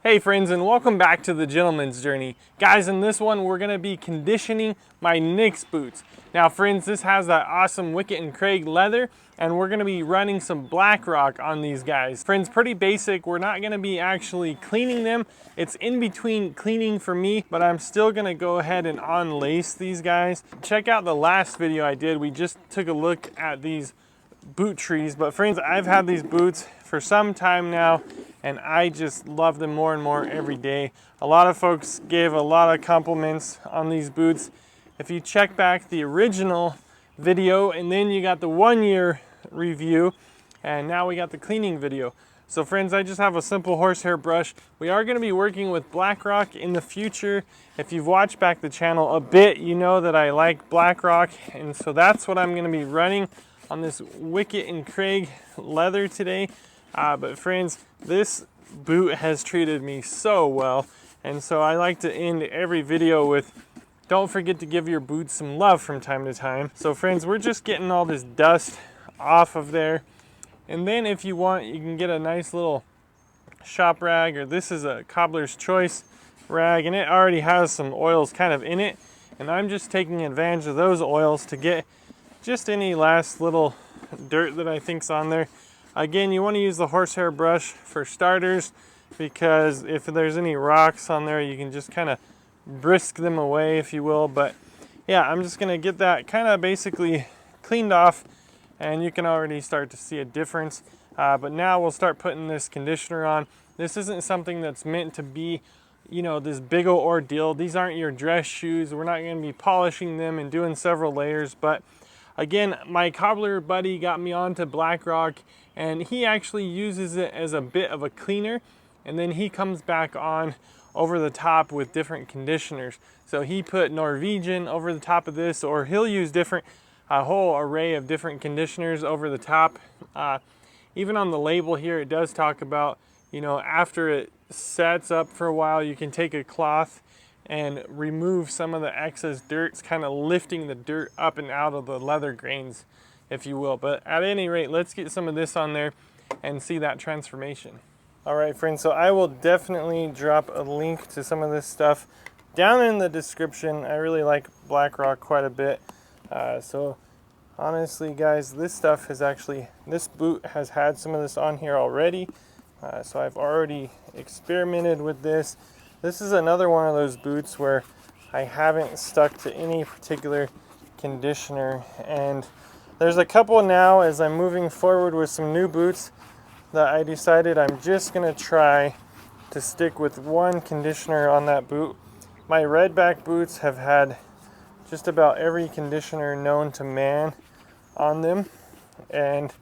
Hey friends, and welcome back to the Gentleman's Journey. Guys, in this one we're going to be conditioning my Knicks boots. Now friends, this has that awesome Wicket and Craig leather, and we're going to be running some Blackrock on these guys. Friends, pretty basic. We're not going to be actually cleaning them. It's in between cleaning for me, but I'm still going to go ahead and unlace these guys. Check out the last video I did. We just took a look at these boot trees, but friends, I've had these boots for some time now, and I just love them more and more every day. A lot of folks gave a lot of compliments on these boots. If you check back the original video, and then you got the 1 year review, and now we got the cleaning video. So friends, I just have a simple horsehair brush. We are going to be working with Blackrock in the future. If you've watched back the channel a bit, you know that I like Blackrock, and so that's what I'm going to be running on this Wicket and Craig leather today. But friends, this boot has treated me so well, and so I like to end every video with, don't forget to give your boots some love from time to time. So friends, we're just getting all this dust off of there, and then if you want, you can get a nice little shop rag, or this is a Cobbler's Choice rag, and it already has some oils kind of in it, and I'm just taking advantage of those oils to get just any last little dirt that I think's on there. Again, you want to use the horsehair brush for starters, because if there's any rocks on there, you can just kind of brisk them away, if you will. But yeah, I'm just going to get that kind of basically cleaned off, and you can already start to see a difference. But now we'll start putting this conditioner on. This isn't something that's meant to be, you know, this big old ordeal. These aren't your dress shoes. We're not going to be polishing them and doing several layers. But again, my cobbler buddy got me onto Blackrock, and he actually uses it as a bit of a cleaner, and then he comes back on over the top with different conditioners. So he put Norwegian over the top of this, or he'll use a whole array of different conditioners over the top. Even on the label here, it does talk about, you know, after it sets up for a while, you can take a cloth and remove some of the excess dirt. It's kind of lifting the dirt up and out of the leather grains, if you will. But at any rate, let's get some of this on there and see that transformation. All right, friends, so I will definitely drop a link to some of this stuff down in the description. I really like Blackrock quite a bit. So honestly, guys, this stuff has actually, this boot has had some of this on here already. So I've already experimented with this. This is another one of those boots where I haven't stuck to any particular conditioner, and there's a couple now as I'm moving forward with some new boots that I decided I'm just going to try to stick with one conditioner on that boot. My redback boots have had just about every conditioner known to man on them, and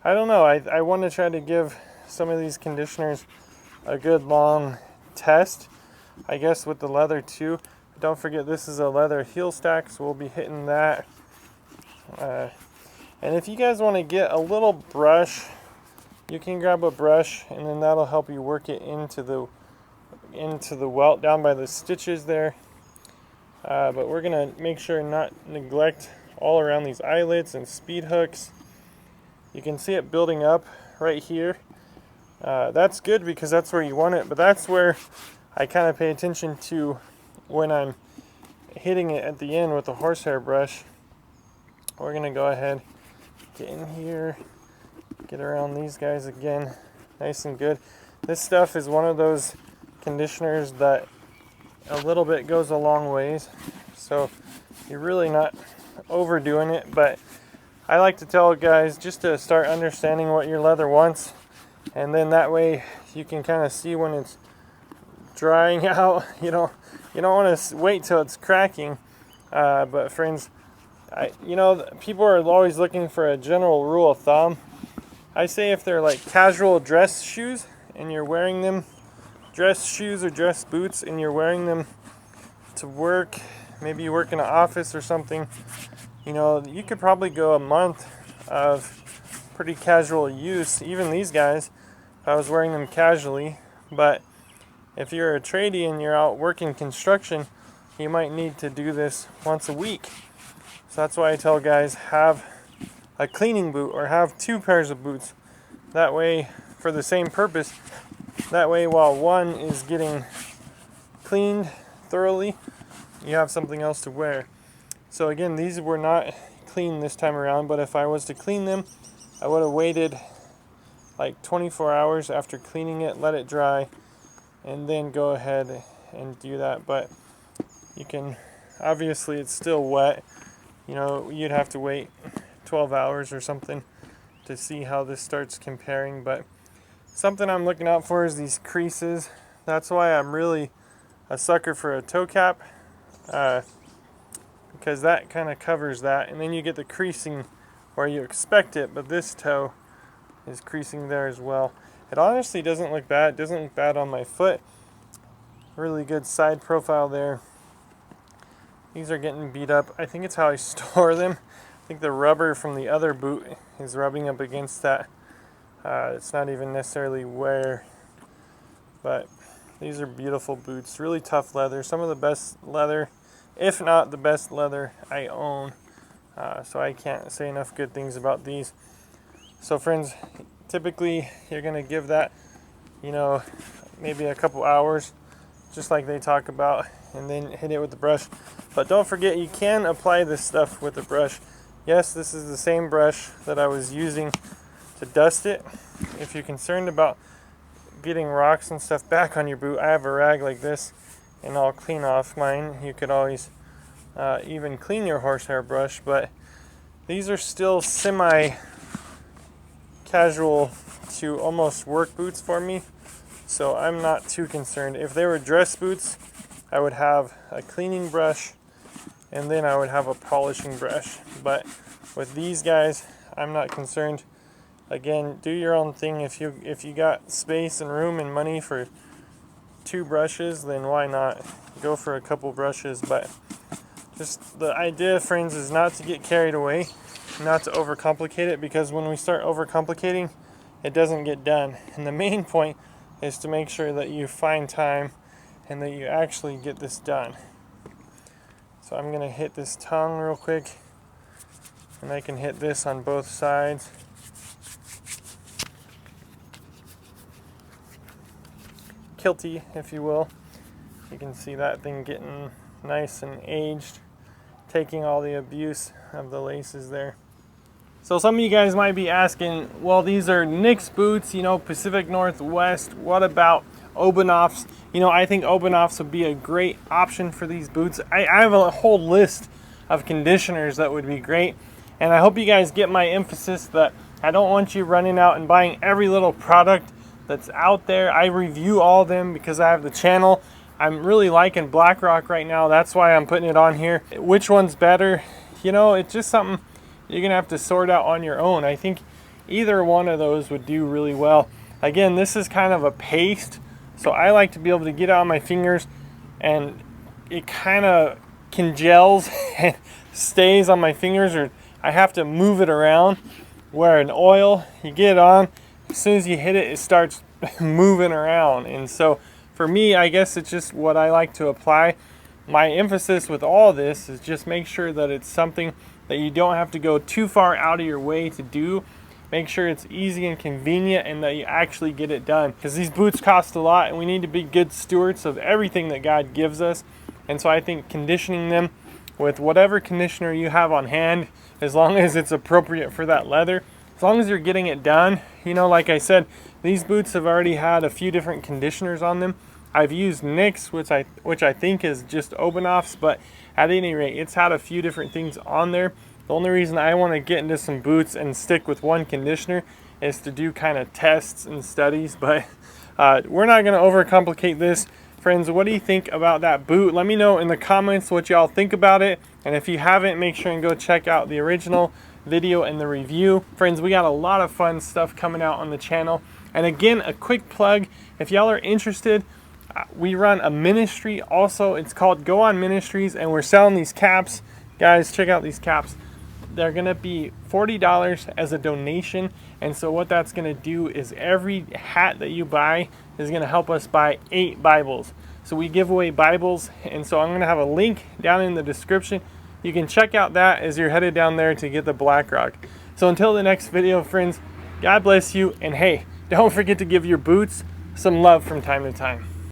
I don't know, I want to try to give some of these conditioners a good long test, I guess, with the leather too. Don't forget, this is a leather heel stack, so we'll be hitting that. And if you guys want to get a little brush, you can grab a brush, and then that'll help you work it into the welt down by the stitches there. But we're gonna make sure not neglect all around these eyelets and speed hooks. You can see it building up right here. That's good because that's where you want it, but that's where I kind of pay attention to when I'm hitting it at the end with the horsehair brush. We're gonna go ahead, get in here, get around these guys again, nice and good. This stuff is one of those conditioners that a little bit goes a long ways, so you're really not overdoing it. But I like to tell guys just to start understanding what your leather wants, and then that way you can kind of see when it's drying out. You don't want to wait till it's cracking. But friends, people are always looking for a general rule of thumb. I say if they're like casual dress shoes and you're wearing them, dress shoes or dress boots, and you're wearing them to work, maybe you work in an office or something, you know, you could probably go a month of pretty casual use. Even these guys, if I was wearing them casually. But if you're a tradie and you're out working construction, you might need to do this once a week. So that's why I tell guys, have a cleaning boot or have two pairs of boots. That way, for the same purpose, That way, while one is getting cleaned thoroughly, you have something else to wear. So again, these were not clean this time around, but if I was to clean them, I would have waited like 24 hours after cleaning it, let it dry, and then go ahead and do that. But you can, obviously it's still wet, you know, you'd have to wait 12 hours or something to see how this starts comparing. But something I'm looking out for is these creases. That's why I'm really a sucker for a toe cap, because that kind of covers that, and then you get the creasing where you expect it, but this toe is creasing there as well. It honestly doesn't look bad. It doesn't look bad on my foot. Really good side profile there. These are getting beat up. I think it's how I store them. I think the rubber from the other boot is rubbing up against that. It's not even necessarily wear, but these are beautiful boots. Really tough leather. Some of the best leather, if not the best leather I own. So I can't say enough good things about these. So friends, typically you're going to give that, you know, maybe a couple hours, just like they talk about, and then hit it with the brush. But don't forget, you can apply this stuff with the brush. Yes, this is the same brush that I was using to dust it. If you're concerned about getting rocks and stuff back on your boot, I have a rag like this, and I'll clean off mine. You could always even clean your horsehair brush, but these are still semi-casual to almost work boots for me, so I'm not too concerned. If they were dress boots, I would have a cleaning brush and then I would have a polishing brush, but with these guys, I'm not concerned. Again, do your own thing. If you got space and room and money for 2 brushes, then why not go for a couple brushes. But just the idea, friends, is not to get carried away, not to overcomplicate it, because when we start overcomplicating, it doesn't get done. And the main point is to make sure that you find time and that you actually get this done. So I'm going to hit this tongue real quick, and I can hit this on both sides. Kilty, if you will. You can see that thing getting nice and aged, taking all the abuse of the laces there. So some of you guys might be asking, well, these are Nick's boots, you know, Pacific Northwest. What about Obanoffs? You know, I think Obanoffs would be a great option for these boots. I have a whole list of conditioners that would be great. And I hope you guys get my emphasis that I don't want you running out and buying every little product that's out there. I review all of them because I have the channel. I'm really liking Blackrock right now. That's why I'm putting it on here. Which one's better? You know, it's just something you're gonna have to sort out on your own. I think either one of those would do really well. Again, this is kind of a paste, so I like to be able to get it on my fingers and it kind of congels and stays on my fingers, or I have to move it around. Where an oil, you get it on, as soon as you hit it, it starts moving around. And so for me, I guess it's just what I like to apply. My emphasis with all this is just make sure that it's something that you don't have to go too far out of your way to do. Make sure it's easy and convenient and that you actually get it done. Because these boots cost a lot and we need to be good stewards of everything that God gives us. And so I think conditioning them with whatever conditioner you have on hand, as long as it's appropriate for that leather, as long as you're getting it done. You know, like I said, these boots have already had a few different conditioners on them. I've used Nick's, which I think is just Obanoffs, but at any rate, it's had a few different things on there. The only reason I want to get into some boots and stick with one conditioner is to do kind of tests and studies, but we're not going to overcomplicate this. Friends, what do you think about that boot? Let me know in the comments what y'all think about it, and if you haven't, make sure and go check out the original video and the review. Friends, we got a lot of fun stuff coming out on the channel. And again, a quick plug, if y'all are interested, we run a ministry also. It's called Go On Ministries, and we're selling these caps. Guys, check out these caps. They're gonna be $40 as a donation, and so what that's gonna do is every hat that you buy is gonna help us buy 8 Bibles. So we give away Bibles, and so I'm gonna have a link down in the description. You can check out that as you're headed down there to get the Blackrock. So until the next video, friends, God bless you, and hey, don't forget to give your boots some love from time to time.